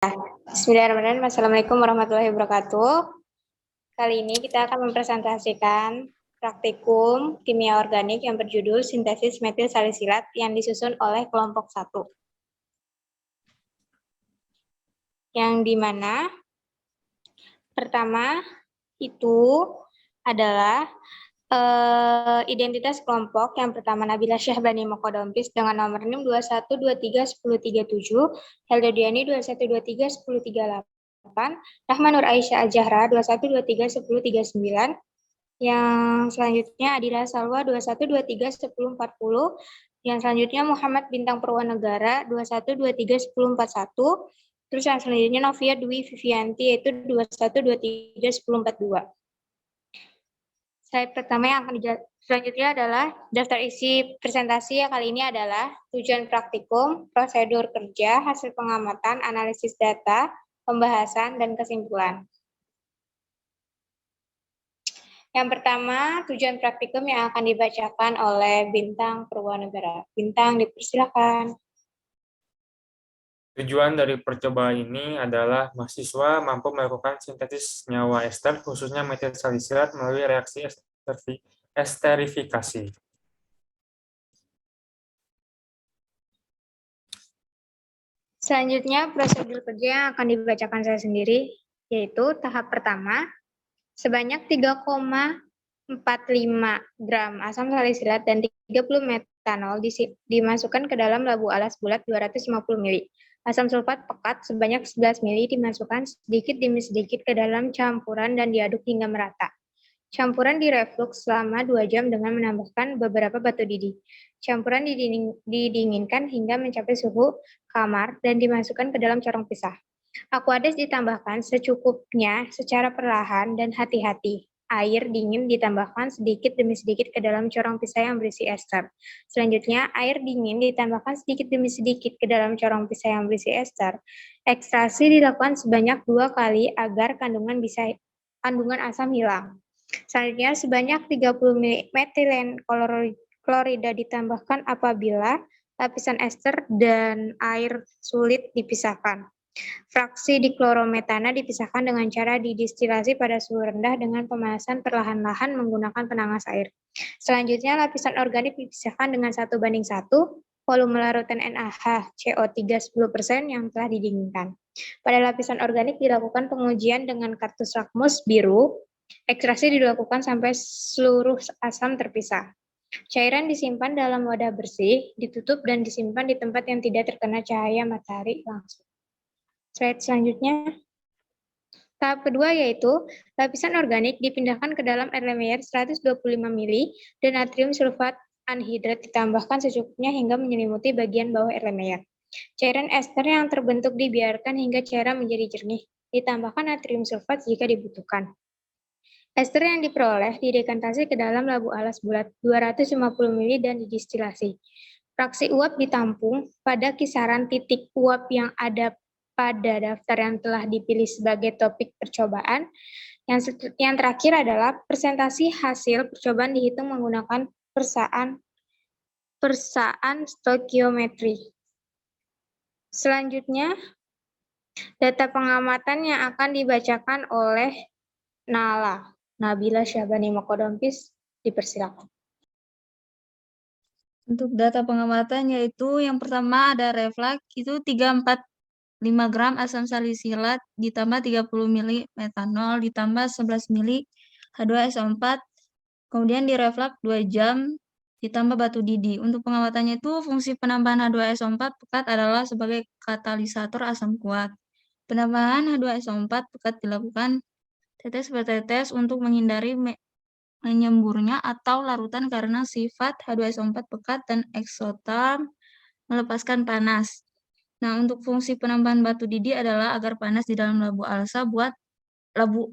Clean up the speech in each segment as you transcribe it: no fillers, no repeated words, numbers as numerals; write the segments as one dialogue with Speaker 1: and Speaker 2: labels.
Speaker 1: Bismillahirrahmanirrahim. Assalamualaikum warahmatullahi wabarakatuh. Kali ini kita akan mempresentasikan praktikum kimia organik yang berjudul sintesis metil salisilat yang disusun oleh kelompok 1. Yang dimana pertama itu adalah identitas kelompok. Yang pertama Nabila Syahbani Mokodompis dengan nomor NIM 21231037, Helda Diani 21231038, Rahma Nur Aisyah Al-Jahra 21231039. Yang selanjutnya Adira Salwa 21231040. Yang selanjutnya Muhammad Bintang Purwanegara 21231041. Terus yang selanjutnya Novia Dwi Vivianti yaitu 21231042. Slide pertama yang akan selanjutnya adalah daftar isi presentasi yang kali ini adalah tujuan praktikum, prosedur kerja, hasil pengamatan, analisis data, pembahasan, dan kesimpulan. Yang pertama, tujuan praktikum yang akan dibacakan oleh Bintang Purwanegara. Bintang, dipersilakan.
Speaker 2: Tujuan dari percobaan ini adalah mahasiswa mampu melakukan sintesis senyawa ester, khususnya metil salisilat, melalui reaksi esterifikasi.
Speaker 1: Selanjutnya, prosedur kerja yang akan dibacakan saya sendiri, yaitu tahap pertama, sebanyak 3,45 gram asam salisilat dan 30 metanol dimasukkan ke dalam labu alas bulat 250 ml. Asam sulfat pekat sebanyak 11 ml dimasukkan sedikit demi sedikit ke dalam campuran dan diaduk hingga merata. Campuran direflux selama 2 jam dengan menambahkan beberapa batu didih. Campuran didinginkan hingga mencapai suhu kamar dan dimasukkan ke dalam corong pisah. Aquades ditambahkan secukupnya secara perlahan dan hati-hati. Air dingin ditambahkan sedikit demi sedikit ke dalam corong pisah yang berisi ester. Selanjutnya, air dingin ditambahkan sedikit demi sedikit ke dalam corong pisah yang berisi ester. Ekstraksi dilakukan sebanyak 2 kali agar kandungan asam hilang. Selanjutnya, sebanyak 30 ml metilen klorida ditambahkan apabila lapisan ester dan air sulit dipisahkan. Fraksi diklorometana dipisahkan dengan cara didistilasi pada suhu rendah dengan pemanasan perlahan-lahan menggunakan penangas air. Selanjutnya, lapisan organik dipisahkan dengan 1:1 volume larutan NaH CO3 10% yang telah didinginkan. Pada lapisan organik dilakukan pengujian dengan kartus lakmus biru. Ekstraksi dilakukan sampai seluruh asam terpisah. Cairan disimpan dalam wadah bersih, ditutup dan disimpan di tempat yang tidak terkena cahaya matahari langsung. Slide selanjutnya. Tahap kedua yaitu lapisan organik dipindahkan ke dalam air Lemaire 125 ml dan natrium sulfat anhidrat ditambahkan secukupnya hingga menyelimuti bagian bawah air Lemaire. Cairan ester yang terbentuk dibiarkan hingga cairan menjadi jernih. Ditambahkan natrium sulfat jika dibutuhkan. Ester yang diperoleh didekantasi ke dalam labu alas bulat 250 ml dan didistilasi. Fraksi uap ditampung pada kisaran titik uap yang ada pada daftar yang telah dipilih sebagai topik percobaan. Yang terakhir adalah presentasi hasil percobaan dihitung menggunakan persaan stokiometri. Selanjutnya, data pengamatan yang akan dibacakan oleh Nabila Syahbani Mokodompis, dipersilakan.
Speaker 3: Untuk data pengamatan yaitu yang pertama ada reflux itu 345 gram asam salisilat ditambah 30 ml metanol ditambah 11 ml H2SO4, kemudian direflux 2 jam ditambah batu didih. Untuk pengamatannya itu fungsi penambahan H2SO4 pekat adalah sebagai katalisator asam kuat. Penambahan H2SO4 pekat dilakukan tetes per tetes untuk menghindari menyemburnya atau larutan karena sifat H2SO4 pekat dan eksoterm melepaskan panas. Nah, untuk fungsi penambahan batu didih adalah agar panas di dalam labu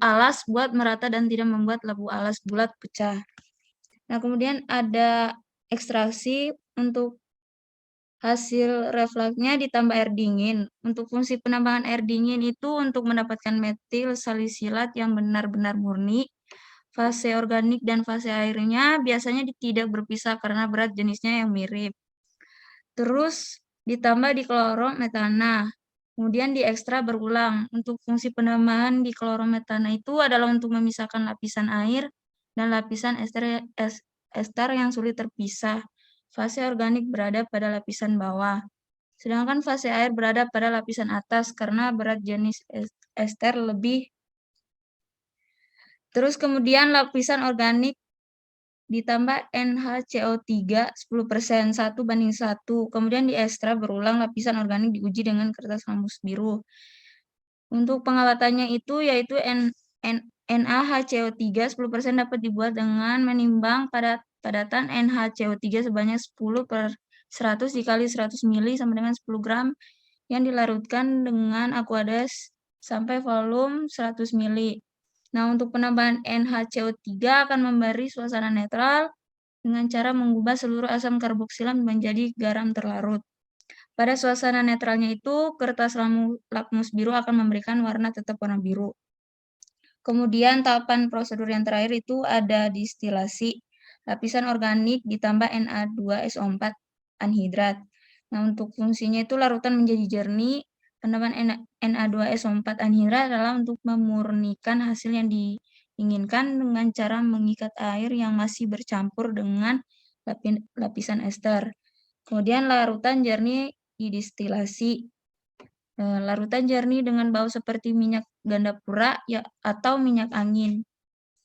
Speaker 3: alas buat merata dan tidak membuat labu alas bulat pecah. Nah, kemudian ada ekstraksi untuk hasil refluksnya ditambah air dingin. Untuk fungsi penambahan air dingin itu untuk mendapatkan metil salisilat yang benar-benar murni. Fase organik dan fase airnya biasanya tidak berpisah karena berat jenisnya yang mirip. Terus ditambah diklorometana. Kemudian diekstra berulang. Untuk fungsi penambahan di klorometana itu adalah untuk memisahkan lapisan air dan lapisan ester yang sulit terpisah. Fase organik berada pada lapisan bawah. Sedangkan fase air berada pada lapisan atas karena berat jenis ester lebih. Terus kemudian lapisan organik ditambah NaCO3 10%, 1:1. Kemudian diekstra berulang lapisan organik diuji dengan kertas lambus biru. Untuk pengawatannya itu yaitu NaHCO3 10% dapat dibuat dengan menimbang padatan NaHCO3 sebanyak 10/100 dikali 100 ml sama dengan 10 gram yang dilarutkan dengan aqueous sampai volume 100 ml. Nah, untuk penambahan NaCO3 akan memberi suasana netral dengan cara mengubah seluruh asam karboksilat menjadi garam terlarut. Pada suasana netralnya itu, kertas lakmus biru akan memberikan warna tetap warna biru. Kemudian tahapan prosedur yang terakhir itu ada distilasi. Lapisan organik ditambah Na2SO4 anhidrat. Nah, untuk fungsinya itu larutan menjadi jernih. Penambahan Na2SO4 anhidrat adalah untuk memurnikan hasil yang diinginkan dengan cara mengikat air yang masih bercampur dengan lapisan ester. Kemudian larutan jernih didistilasi. Larutan jernih dengan bau seperti minyak gandapura ya, atau minyak angin.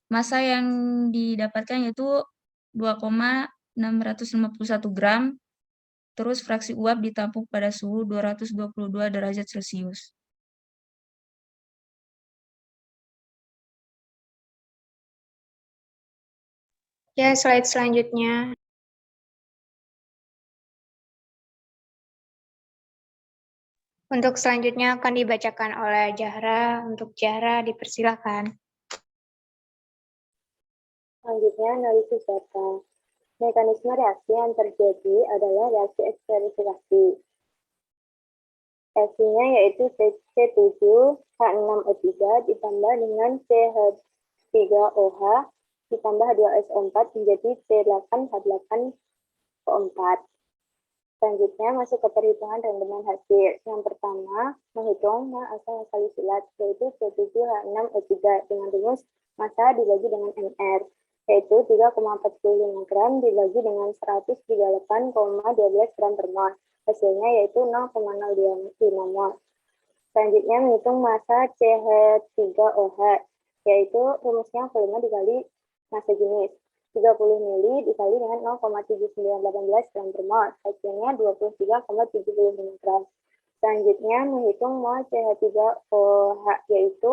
Speaker 3: Massa yang didapatkan yaitu 2,651 gram. Terus fraksi uap ditampung pada suhu 222 derajat Celcius.
Speaker 1: Ya, slide selanjutnya. Untuk selanjutnya akan dibacakan oleh Zahra. Untuk Zahra dipersilakan.
Speaker 4: Selanjutnya, analisis data. Mekanisme reaksi yang terjadi adalah reaksi esterifikasi. Reaksinya yaitu C7H6O3 ditambah dengan CH3OH ditambah H2SO4 menjadi C8H8O4. Selanjutnya masuk ke perhitungan rendeman hasil. Yang pertama, menghitung asam salisilat yaitu C7H6O3 dengan rumus massa dibagi dengan MR, yaitu 3,45 gram dibagi dengan 138,12 gram per mol. Hasilnya yaitu 0,025 mol. Selanjutnya menghitung massa CH3OH, yaitu rumusnya volume dikali massa jenis. 30 ml dikali dengan 0,7918 gram per mol. Hasilnya 23,75 gram. Selanjutnya menghitung mol CH3OH, yaitu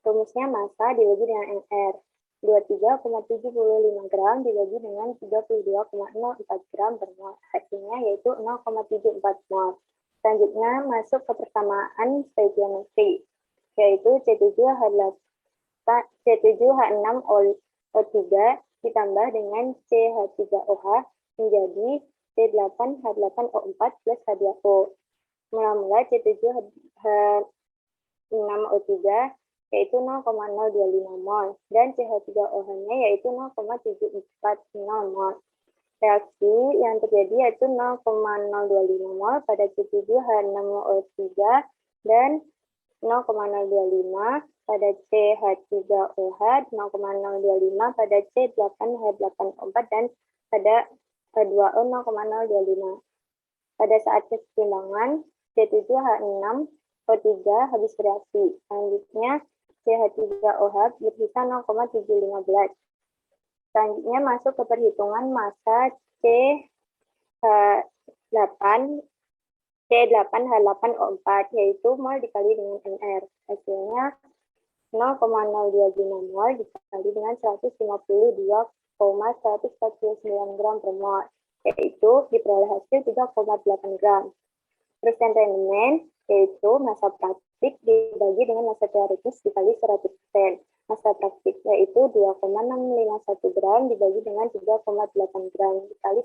Speaker 4: rumusnya massa dibagi dengan MR. 23,75 gram dibagi dengan 32,04 gram per mol. Hasilnya yaitu 0,74 mol. Selanjutnya masuk ke persamaan stoichiometri, yaitu C7H6O3 ditambah dengan CH3OH menjadi C8H8O4 plus H2O. Mula-mula C7H6O3 yaitu 0,025 mol dan CH3OH-nya yaitu 0,740 mol. Reaksi yang terjadi yaitu 0,025 mol pada C7H6O3 dan 0,025 pada CH3OH, 0,025 pada C8H8O4 dan pada H2O 0,025. Pada saat kesetimbangan, C7H6O3 habis bereaksi. Selanjutnya, CH3OH bersisa 0,715. Selanjutnya masuk ke perhitungan massa C8H8O4, yaitu mol dikali dengan MR. Hasilnya 0,025 mol dikali dengan 152,149 gram per mol, yaitu diperoleh hasil 3,8 gram. Persen rendemen yaitu massa praktik dibagi dengan massa teoritis dikali 100%. Massa praktik yaitu 2,651 gram dibagi dengan 3,8 gram dikali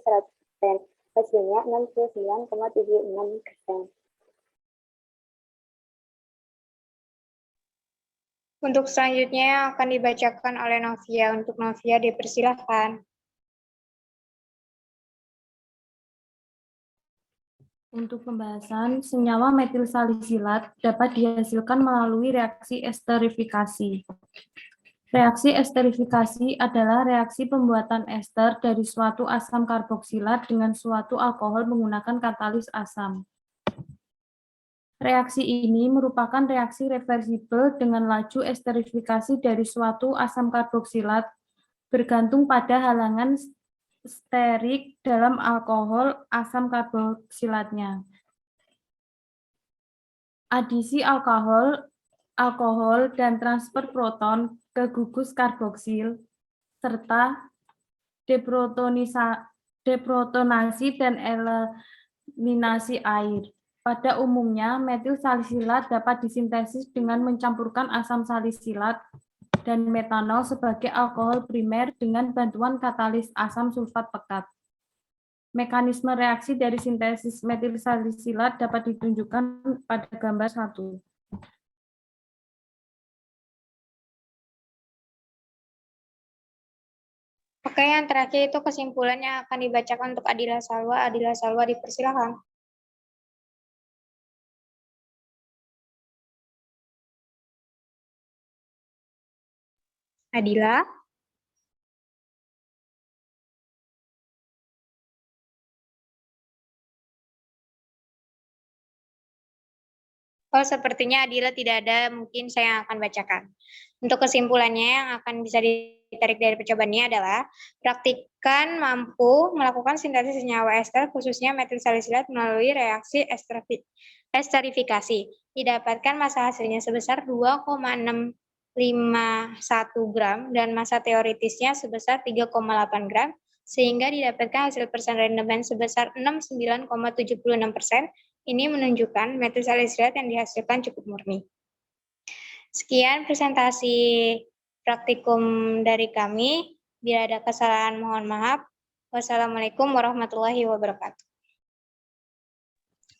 Speaker 4: 100%. Hasilnya 69,76%.
Speaker 1: Untuk selanjutnya akan dibacakan oleh Novia. Untuk Novia dipersilakan.
Speaker 5: Untuk pembahasan, senyawa metil salisilat dapat dihasilkan melalui reaksi esterifikasi. Reaksi esterifikasi adalah reaksi pembuatan ester dari suatu asam karboksilat dengan suatu alkohol menggunakan katalis asam. Reaksi ini merupakan reaksi reversibel dengan laju esterifikasi dari suatu asam karboksilat bergantung pada halangan sterik dalam alkohol asam karboksilatnya. Adisi alkohol, dan transfer proton ke gugus karboksil, serta deprotonasi dan eliminasi air. Pada umumnya, metil salisilat dapat disintesis dengan mencampurkan asam salisilat dan metanol sebagai alkohol primer dengan bantuan katalis asam sulfat pekat. Mekanisme reaksi dari sintesis metil salisilat dapat ditunjukkan pada gambar 1.
Speaker 1: Oke, yang terakhir itu kesimpulannya akan dibacakan untuk Adila Salwa. Adila Salwa, dipersilakan. Adila? Oh, sepertinya Adila tidak ada, mungkin saya yang akan bacakan. Untuk kesimpulannya yang akan bisa ditarik dari percobaan ini adalah praktikan mampu melakukan sintesis senyawa ester khususnya metil salisilat melalui reaksi esterifikasi. Didapatkan massa hasilnya sebesar 2,651 gram dan massa teoritisnya sebesar 3,8 gram sehingga didapatkan hasil persen rendemen sebesar 69,76%. Ini menunjukkan metil salisilat yang dihasilkan cukup murni. Sekian presentasi praktikum dari kami. Bila ada kesalahan mohon maaf. Wassalamualaikum warahmatullahi wabarakatuh.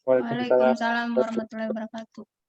Speaker 3: Waalaikumsalam warahmatullahi wabarakatuh.